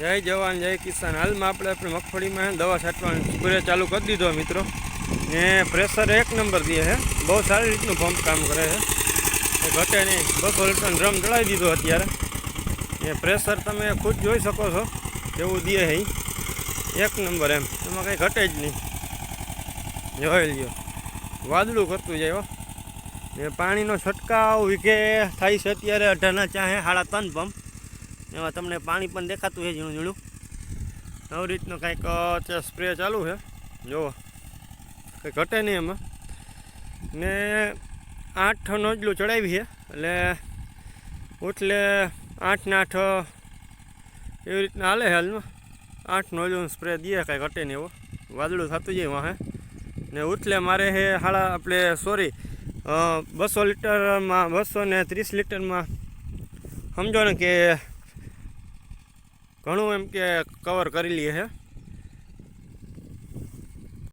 જય જવાન જય કિસાન। હાલમાં આપણે મગફળીમાં દવા છાંટવાનો સ્પ્રે ચાલુ કરી દીધો મિત્રો ને પ્રેશર એક નંબર દે છે। બહુ સારી રીતનું પંપ કામ કરે છે, ઘટે નહીં। 200 લીટરનો ડ્રમ ચડાવી દીધો અત્યારે ને પ્રેશર તમે ખુદ જોઈ શકો છો કેવું દે છે, એક નંબર એમ, એમાં કંઈ ઘટે જ નહીં। જોઈ લ્યો વાદળું કરતું જાય ને પાણીનો છંટકાવ વીઘે થાય છે અત્યારે 18 ચાહે 3.5 પંપ। એમાં તમને પાણી પણ દેખાતું છે ઝીણું ઝીણું। આવી રીતનો કંઈક સ્પ્રે ચાલુ છે, જુઓ કંઈ ઘટે નહીં એમાં। ને 8 નોઝલું ચડાવી છે એટલે ઉઠલે 8 ને 8 એવી રીતના હાલે છે હાલમાં। 8 નોઝલું સ્પ્રે દે, કાંઈ ઘટે નહીં, એવો વાદળું થતું જાય વાહે ને ઉઠલે મારે છે આપણે 200 લીટરમાં 230 લીટરમાં સમજો ને કે ઘણું એમ કે કવર કરી લઈએ છે।